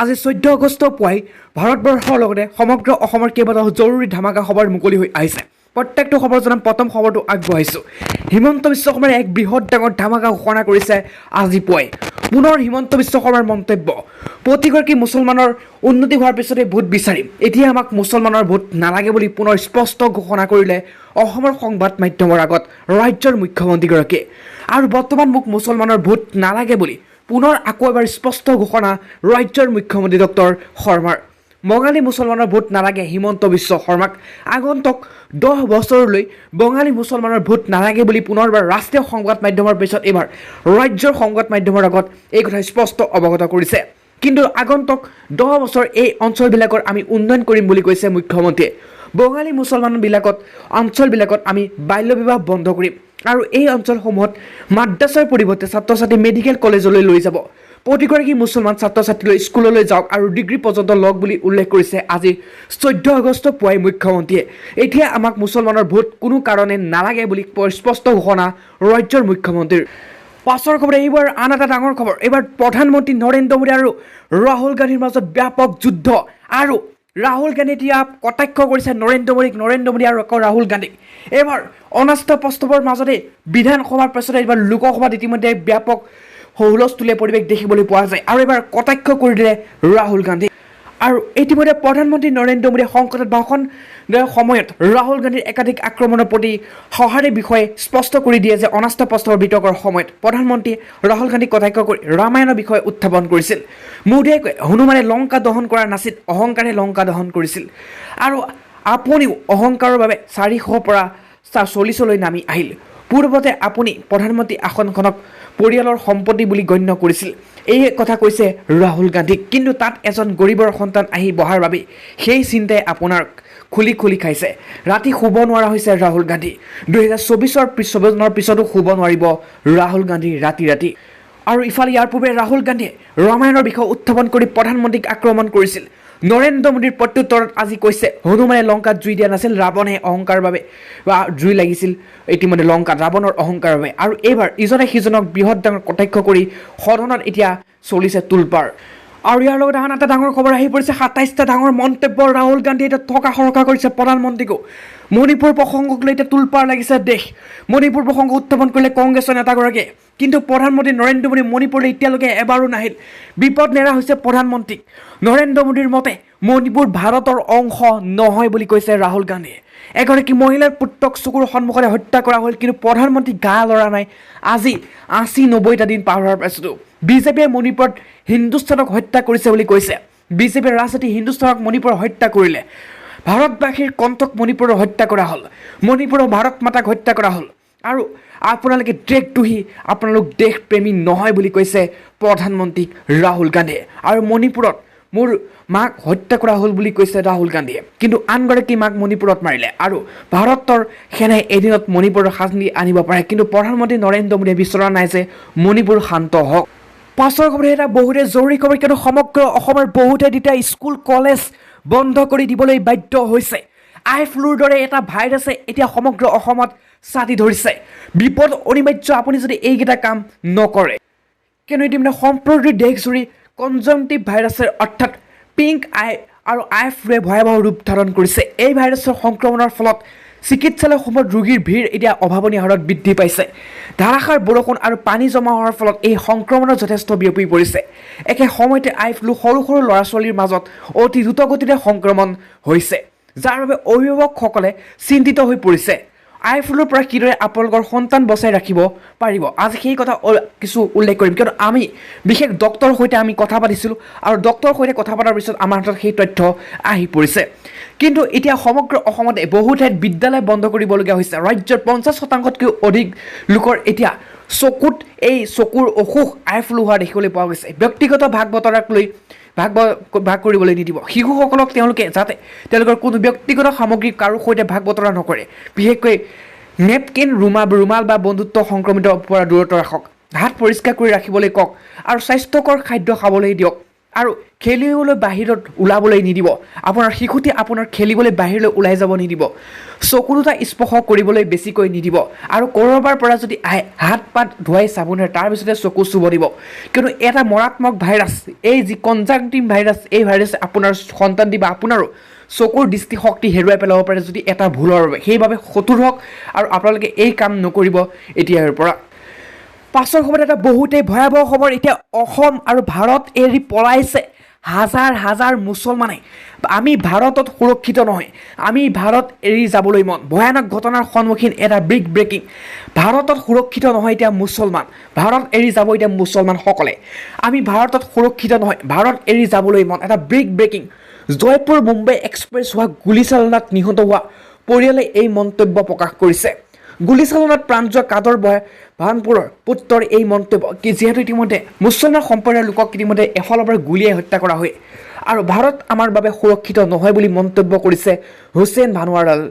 আজি 14 আগষ্ট পুৱাই ভাৰতবৰ্ষৰ লগতে সমগ্ৰ অসমৰ কেইবাটাও জৰুৰী ধামাকা খবৰ মুকলি হৈ আহিছে। প্ৰত্যেকটো খবৰ জনাম প্ৰথম খবৰটো আগবঢ়াইছোঁ। হিমন্ত বিশ্ব শৰ্মাই এক বৃহৎ ডাঙৰ ধামাকা ঘোষণা কৰিছে আজি পুৱাই। পুনৰ হিমন্ত বিশ্ব শৰ্মাৰ মন্তব্য, প্ৰতিগৰাকী মুছলমানৰ উন্নতি হোৱাৰ পিছতে ভোট বিচাৰিম, এতিয়া আমাক মুছলমানৰ ভোট নালাগে বুলি পুনৰ স্পষ্ট ঘোষণা কৰিলে অসমৰ সংবাদ মাধ্যমৰ আগত ৰাজ্যৰ মুখ্যমন্ত্ৰীগৰাকীয়ে। আৰু বৰ্তমান মোক মুছলমানৰ ভোট নালাগে বুলি পুনৰ আকৌ এবাৰ স্পষ্ট ঘোষণা ৰাজ্যৰ মুখ্যমন্ত্ৰী ডক্টৰ শৰ্মাৰ। বঙালী মুছলমানৰ ভোট নালাগে হিমন্ত বিশ্ব শৰ্মাক। আগন্তুক 10 বছৰলৈ বঙালী মুছলমানৰ ভোট নালাগে বুলি পুনৰবাৰ ৰাষ্ট্ৰীয় সংবাদ মাধ্যমৰ পিছত এইবাৰ ৰাজ্যৰ সংবাদ মাধ্যমৰ আগত এই কথা স্পষ্ট অৱগত কৰিছে। কিন্তু আগন্তুক 10 বছৰ এই অঞ্চলবিলাকৰ আমি উন্নয়ন কৰিম বুলি কৈছে মুখ্যমন্ত্ৰীয়ে। বঙালী মুছলমানবিলাকত অঞ্চলবিলাকত আমি বাল্য বিবাহ বন্ধ কৰিম আৰু এই অঞ্চলসমূহত মাদ্ৰাছাৰ পৰিৱৰ্তে ছাত্ৰ ছাত্ৰী মেডিকেল কলেজলৈ লৈ যাব। প্ৰতিগৰাকী মুছলমান ছাত্ৰ ছাত্ৰীলৈ স্কুললৈ যাওক আৰু ডিগ্ৰী পৰ্যন্ত লওক বুলি উল্লেখ কৰিছে আজি 14 আগষ্ট পুৱাই মুখ্যমন্ত্ৰীয়ে। এতিয়া আমাক মুছলমানৰ ভোট কোনো কাৰণে নালাগে বুলি স্পষ্ট ঘোষণা ৰাজ্যৰ মুখ্যমন্ত্ৰীৰ। পাছৰ খবৰ এইবাৰ আন এটা ডাঙৰ খবৰ। এইবাৰ প্ৰধানমন্ত্ৰী নৰেন্দ্ৰ মোদী আৰু ৰাহুল গান্ধীৰ মাজত ব্যাপক যুদ্ধ। আৰু ৰাহুল গান্ধী এতিয়া কটাক্ষ কৰিছে নৰেন্দ্ৰ মোদী আৰু আকৌ ৰাহুল গান্ধীক। এইবাৰ অনাস্থা প্ৰস্তাৱৰ মাজতে বিধানসভাৰ পাছতে এইবাৰ লোকসভাত ইতিমধ্যে ব্যাপক হুলস্থুলীয়া পৰিৱেশ দেখিবলৈ পোৱা যায় আৰু এইবাৰ কটাক্ষ কৰি দিলে ৰাহুল গান্ধী। আৰু ইতিমধ্যে প্ৰধানমন্ত্ৰী নৰেন্দ্ৰ মোদীয়ে সংসদত ভাষণ দিয়াৰ সময়ত ৰাহুল গান্ধীৰ একাধিক আক্ৰমণৰ প্ৰতি সঁহাৰিৰ বিষয়ে স্পষ্ট কৰি দিয়ে যে অনাস্থা প্ৰস্তাৱৰ বিতৰ্কৰ সময়ত প্ৰধানমন্ত্ৰী ৰাহুল গান্ধীক কটাক্ষ কৰি ৰামায়ণৰ বিষয়ে উত্থাপন কৰিছিল। মোদীয়ে কয়, হনুমানে লংকা দহন কৰা নাছিল, অহংকাৰে লংকা দহন কৰিছিল। আৰু আপুনিও অহংকাৰৰ বাবে 400 পৰা 40লৈ নামি আহিল। পূৰ্বতে আপুনি প্ৰধানমন্ত্ৰী আসনখনক পৰিয়ালৰ সম্পত্তি বুলি গণ্য কৰিছিল। এই কথা কৈছে ৰাহুল গান্ধীক। কিন্তু তাত এজন গৰীবৰ সন্তান আহি বহাৰ বাবে সেই চিন্তাই আপোনাক খুলি খাইছে। ৰাতি শুব নোৱাৰা হৈছে ৰাহুল গান্ধী। 2024 পিছতো শুব নোৱাৰিব ৰাহুল গান্ধী ৰাতি। আৰু ইফালে ইয়াৰ পূৰ্বে ৰাহুল গান্ধীয়ে ৰামায়ণৰ বিষয়ে উত্থাপন কৰি প্ৰধানমন্ত্ৰীক আক্ৰমণ কৰিছিল। নৰেন্দ্ৰ মোদীৰ প্ৰত্যুত্তৰত আজি কৈছে, হনুমানে লংকাত জুই দিয়া নাছিল, ৰাৱণে অহংকাৰৰ বাবে বা জুই লাগিছিল ইতিমধ্যে লংকাত ৰাৱণৰ অহংকাৰৰ বাবে। আৰু এইবাৰ ইজনে সিজনক বৃহৎ ডাঙৰ কটাক্ষ কৰি সদনত এতিয়া চলিছে তোলপাৰ। আৰু ইয়াৰ লগতে আন এটা ডাঙৰ খবৰ আহি পৰিছে। 27টা ডাঙৰ মন্তব্য ৰাহুল গান্ধীয়ে এতিয়া থকা সৰকা কৰিছে প্ৰধানমন্ত্ৰীকো। মণিপুৰ প্ৰসংগক লৈ এতিয়া তোলপাৰ লাগিছে দেশ। মণিপুৰ প্ৰসংগ উত্থাপন কৰিলে কংগ্ৰেছৰ নেতাগৰাকীয়ে। কিন্তু প্ৰধানমন্ত্ৰী নৰেন্দ্ৰ মোদী মণিপুৰলৈ এতিয়ালৈকে এবাৰো নাহিল। বিপদ নেৰা হৈছে প্ৰধানমন্ত্ৰীক। নৰেন্দ্ৰ মোদীৰ মতে মণিপুৰ ভাৰতৰ অংশ নহয় বুলি কৈছে ৰাহুল গান্ধীয়ে। এগৰাকী মহিলাৰ পুত্ৰক চকুৰ সন্মুখতে হত্যা কৰা হ'ল, কিন্তু প্ৰধানমন্ত্ৰী গা লৰা নাই। আজি 80-90টা দিন পাৰ হোৱাৰ পাছতো বিজেপিয়ে মণিপুৰত হিন্দুস্তানক হত্যা কৰিছে বুলি কৈছে। বিজেপিৰ ৰাজনীতি হিন্দুস্তানক মণিপুৰত হত্যা কৰিলে। ভাৰতবাসীৰ কণ্ঠক মণিপুৰৰ হত্যা কৰা হ'ল। মণিপুৰৰ ভাৰত মাতাক হত্যা কৰা হ'ল। আৰু আপোনালোকে দেশদ্ৰোহী, আপোনালোক দেশপ্ৰেমী নহয় বুলি কৈছে প্ৰধানমন্ত্ৰী ৰাহুল গান্ধীয়ে। আৰু মণিপুৰত মোৰ মাক হত্যা কৰা হ'ল বুলি কৈছে ৰাহুল গান্ধীয়ে। কিন্তু আনগৰাকী মাক মণিপুৰত মাৰিলে। আৰু ভাৰতৰ সেনাই এদিনত মণিপুৰৰ শান্তি আনিব পাৰে, কিন্তু প্ৰধানমন্ত্ৰী নৰেন্দ্ৰ মোদীয়ে বিচৰা নাই যে মণিপুৰ শান্ত হওক। পাছৰ খবৰ এটা বহুতে জৰুৰী খবৰ, কিন্তু সমগ্ৰ অসমৰ বহুতে তেতিয়া স্কুল কলেজ বন্ধ কৰি দিবলৈ বাধ্য হৈছে। আই ফ্লুৰ দৰে এটা ভাইৰাছে এতিয়া সমগ্ৰ অসমত ছাতি ধৰিছে। বিপদ অনিবাৰ্য আপুনি যদি এইকেইটা কাম নকৰে। কিয়নো ইতিমধ্যে সম্প্ৰতি দেশজুৰি কনজাংটিভ ভাইৰাছৰ অৰ্থাৎ পিংক আই আৰু আই ফ্লুৱে ভয়াৱহ ৰূপ ধাৰণ কৰিছে। এই ভাইৰাছৰ সংক্ৰমণৰ ফলত চিকিৎসালয়সমূহত ৰোগীৰ ভিৰ এতিয়া অভাৱনীয় হাৰত বৃদ্ধি পাইছে। ধাৰাসাৰ বৰষুণ আৰু পানী জমা হোৱাৰ ফলত এই সংক্ৰমণৰ যথেষ্ট বিয়পি পৰিছে। একে সময়তে আই ফ্লু সৰু ল'ৰা ছোৱালীৰ মাজত অতি দ্ৰুতগতিৰে সংক্ৰমণ হৈছে, যাৰ বাবে অভিভাৱকসকলে চিন্তিত হৈ পৰিছে। আই ফ্লুৰ পৰা কিদৰে আপোনালোকৰ সন্তান বচাই ৰাখিব পাৰিব, আজি সেই কথা কিছু উল্লেখ কৰিম। কিয়নো আমি বিশেষ ডক্টৰৰ সৈতে আমি কথা পাতিছিলোঁ আৰু ডক্টৰৰ সৈতে কথা পতাৰ পিছত আমাৰ হাতত সেই তথ্য আহি পৰিছে। কিন্তু এতিয়া সমগ্ৰ অসমতে বহু ঠাইত বিদ্যালয় বন্ধ কৰিবলগীয়া হৈছে। ৰাজ্যৰ 50%তকৈও অধিক লোকৰ এতিয়া চকুৰ অসুখ আই ফ্লু হোৱা দেখিবলৈ পোৱা গৈছে। ব্যক্তিগত ভাগ বতৰাক লৈ ভাগ কৰিবলৈ নিদিব। শিশুসকলক যাতে তেওঁলোকৰ কোনো ব্যক্তিগত সামগ্ৰী কাৰো সৈতে ভাগ বতৰা নকৰে। বিশেষকৈ নেপকিন, ৰুমাল বা বন্ধুত্ব সংক্ৰমিতৰ পৰা দূৰত্ব ৰাখক। হাত পৰিষ্কাৰ কৰি ৰাখিবলৈ কওক আৰু স্বাস্থ্যকৰ খাদ্য খাবলৈ দিয়ক। আৰু খেলিবলৈ বাহিৰত ওলাবলৈ নিদিব আপোনাৰ শিশুটি আপোনাৰ খেলিবলৈ বাহিৰলৈ ওলাই যাব নিদিব চকু দুটা স্পৰ্শ কৰিবলৈ বেছিকৈ নিদিব আৰু ক'ৰবাৰ পৰা যদি আহে হাত পাত ধুৱাই চাবোনেৰে তাৰপিছতে চকু চুব দিব কিয়নো এটা মাৰাত্মক ভাইৰাছ এই যি কনজাংটিভ ভাইৰাছ এই ভাইৰাছে আপোনাৰ সন্তান বা আপোনাৰো চকুৰ দৃষ্টিশক্তি হেৰুৱাই পেলাব পাৰে যদি এটা ভুলৰ বাবে সেইবাবে সতৰ্ক হওক আৰু আপোনালোকে এই কাম নকৰিব এতিয়াৰ পৰা পাছৰ সময়ত এটা বহুতেই ভয়াৱহ খবৰ এতিয়া অসম আৰু ভাৰত এৰি পলাইছে হাজাৰ হাজাৰ মুছলমানে আমি ভাৰতত সুৰক্ষিত নহয় আমি ভাৰত এৰি যাবলৈ মন ভয়ানক ঘটনাৰ সন্মুখীন এটা বিগ ব্ৰেকিং ভাৰতত সুৰক্ষিত নহয় এতিয়া মুছলমান ভাৰত এৰি যাব এতিয়া মুছলমানসকলে আমি ভাৰতত সুৰক্ষিত নহয় ভাৰত এৰি যাবলৈ মন এটা big breaking Jaipur Mumbai express হোৱা গুলীচালনাত নিহত হোৱা পৰিয়ালে এই মন্তব্য প্ৰকাশ কৰিছে গুলীচালনাত প্ৰাণ যোৱা কাদৰ ভানপুৰৰ পুত্ৰৰ এই মন্তব্য কি যিহেতু ইতিমধ্যে মুছলমান সম্প্ৰদায়ৰ লোকক ইতিমধ্যে এফালৰ পৰা গুলীয়াই হত্যা কৰা হয় আৰু ভাৰত আমাৰ বাবে সুৰক্ষিত নহয় বুলি মন্তব্য কৰিছে হুছেইন ভানুৱালাল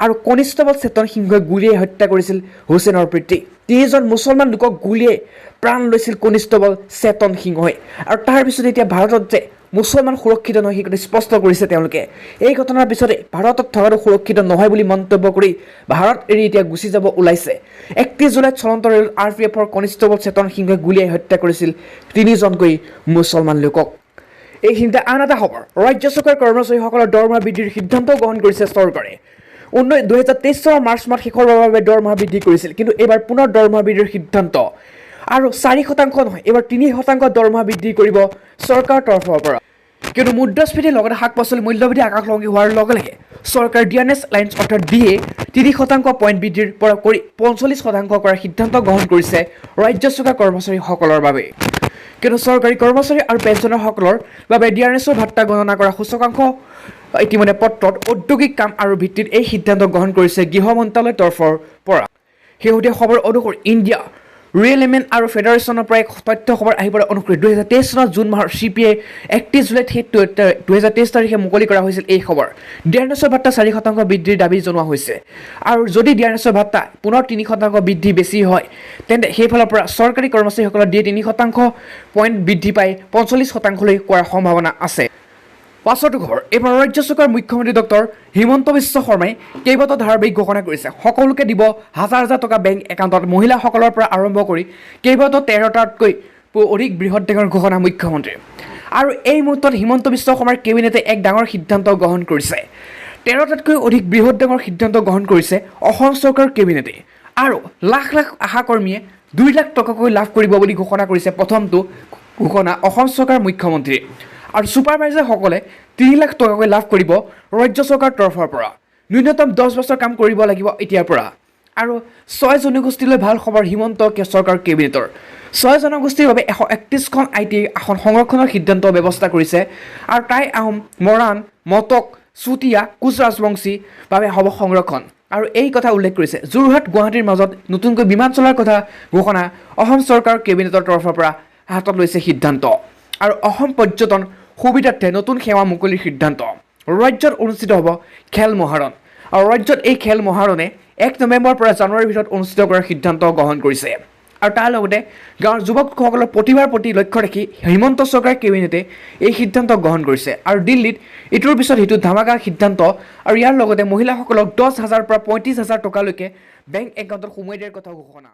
আৰু কনিষ্টেবল চেতন সিংহই গুলীয়াই হত্যা কৰিছিল হুছেইনৰ পিতৃ তিনিজন মুছলমান লোকক গুলীয়াই প্ৰাণ লৈছিল কনিষ্টেবল চেতন সিংহই আৰু তাৰ পিছত এতিয়া ভাৰতত যে মুছলমান সুৰক্ষিত নহয় সেই কথা স্পষ্ট কৰিছে তেওঁলোকে এই ঘটনাৰ পিছতে ভাৰতত থকাটো সুৰক্ষিত নহয় বুলি মন্তব্য কৰি ভাৰত এৰি এতিয়া গুচি যাব ওলাইছে 31 জুলাইত চলন্ত ৰেল RPFৰ কনিষ্টেবল চেতন সিংহই গুলীয়াই হত্যা কৰিছিল তিনিজনকৈ মুছলমান লোকক এইখিনিতে আন এটা খবৰ ৰাজ্য চৰকাৰৰ কৰ্মচাৰীসকলৰ দৰমহা বৃদ্ধিৰ সিদ্ধান্ত গ্ৰহণ কৰিছে চৰকাৰে 2023 চনৰ মাৰ্চ মাহ শেষৰ বাবে দৰমহা বৃদ্ধি কৰিছিল কিন্তু এইবাৰ পুনৰ দৰমহা বৃদ্ধিৰ সিদ্ধান্ত আৰু 4% নহয় এইবাৰ 3% দৰমহা বৃদ্ধি কৰিব চৰকাৰৰ তৰফৰ পৰা কিন্তু মুদ্ৰাস্ফীতিৰ লগতে শাক পাচলি মূল্যবৃদ্ধি আকাশলংঘী হোৱাৰ লগে লগে চৰকাৰ ডিয়াৰনেছ লাইন্স অৰ্থাৎ ডিএ 3% পইণ্ট বৃদ্ধিৰ পৰা কৰি 45% কৰাৰ সিদ্ধান্ত গ্ৰহণ কৰিছে ৰাজ্য চৰকাৰ কৰ্মচাৰীসকলৰ বাবে কিন্তু চৰকাৰী কৰ্মচাৰী আৰু পেঞ্চনাৰসকলৰ বাবে ডিয়াৰনেছৰ ভাত্তা গণনা কৰা সূচকাংক ইতিমধ্যে পত্ৰত ঔদ্যোগিক কাম আৰু ভিত্তিত এই সিদ্ধান্ত গ্ৰহণ কৰিছে গৃহ মন্ত্ৰালয়ৰ তৰফৰ পৰা শেহতীয়া খবৰ অনুসৰি ইণ্ডিয়া ৰিয়েল এমেন আৰু ফেডাৰেশ্যনৰ পৰা এক তথ্য খবৰ আহি পৰা অনুসৰি 2023 চনৰ জুন মাহৰ CPI 31 জুলাইত 2023 তাৰিখে মুকলি কৰা হৈছিল এই খবৰ ডিয়াৰনেছৰ ভাত্তা 4% বৃদ্ধিৰ দাবী জনোৱা হৈছে আৰু যদি ডিয়াৰনেছৰ ভাত্তা পুনৰ 3% বৃদ্ধি বেছি হয় তেন্তে সেইফালৰ পৰা চৰকাৰী কৰ্মচাৰীসকলৰ দিয়ে 3% পইণ্ট বৃদ্ধি পাই 45%লৈ কৰাৰ সম্ভাৱনা আছে পাছতো খবৰ এইবাৰ ৰাজ্য চৰকাৰৰ মুখ্যমন্ত্ৰী ডক্টৰ হিমন্ত বিশ্ব শৰ্মাই কেইবাটাও ধাৰাবাহিক ঘোষণা কৰিছে সকলোকে দিব হাজাৰ হাজাৰ টকা বেংক একাউণ্টত মহিলাসকলৰ পৰা আৰম্ভ কৰি কেইবাটাও 13টাতকৈ অধিক বৃহৎ ডেঙৰ ঘোষণা মুখ্যমন্ত্ৰী আৰু এই মুহূৰ্তত হিমন্ত বিশ্ব শৰ্মাৰ কেবিনেটে এক ডাঙৰ সিদ্ধান্ত গ্ৰহণ কৰিছে 13টাতকৈ অধিক বৃহৎ ডেঙৰ সিদ্ধান্ত গ্ৰহণ কৰিছে অসম চৰকাৰৰ কেবিনেটে আৰু লাখ লাখ আশা কৰ্মীয়ে 2 লাখ টকাকৈ লাভ কৰিব বুলি ঘোষণা কৰিছে প্ৰথমটো ঘোষণা অসম চৰকাৰৰ মুখ্যমন্ত্ৰী আৰু ছুপাৰভাইজাৰসকলে 3 লাখ টকাকৈ লাভ কৰিব ৰাজ্য চৰকাৰৰ তৰফৰ পৰা ন্যূনতম 10 বছৰ কাম কৰিব লাগিব এতিয়াৰ পৰা আৰু 6 জনগোষ্ঠীলৈ ভাল খবৰ হিমন্ত চৰকাৰৰ কেবিনেটৰ 6 জনগোষ্ঠীৰ বাবে 131খন IT আসন সংৰক্ষণৰ সিদ্ধান্ত ব্যৱস্থা কৰিছে আৰু টাই আহোম মৰাণ মটক চুতীয়া কোচ ৰাজবংশী বাবে হ'ব সংৰক্ষণ আৰু এই কথা উল্লেখ কৰিছে যোৰহাট গুৱাহাটীৰ মাজত নতুনকৈ বিমান চলাৰ কথা ঘোষণা অসম চৰকাৰৰ কেবিনেটৰ তৰফৰ পৰা হাতত লৈছে সিদ্ধান্ত আৰু অসম পৰ্যটন সুবিধাৰ্থে নতুন সেৱা মুকলিৰ সিদ্ধান্ত ৰাজ্যত অনুষ্ঠিত হ'ব খেল মহাৰণ আৰু ৰাজ্যত এই খেল মহাৰণে 1 নৱেম্বৰৰ পৰা জানুৱাৰীৰ ভিতৰত অনুষ্ঠিত কৰাৰ সিদ্ধান্ত গ্ৰহণ কৰিছে আৰু তাৰ লগতে গাঁৱৰ যুৱকসকলৰ প্ৰতিভাৰ প্ৰতি লক্ষ্য ৰাখি হিমন্ত চৰকাৰৰ কেবিনেটে এই সিদ্ধান্ত গ্ৰহণ কৰিছে আৰু দিল্লীত ইটোৰ পিছত সিটো ধামাকা সিদ্ধান্ত আৰু ইয়াৰ লগতে মহিলাসকলক 10,000 পৰা 35,000 টকালৈকে বেংক একাউণ্টত সোমোৱাই দিয়াৰ কথা ঘোষণা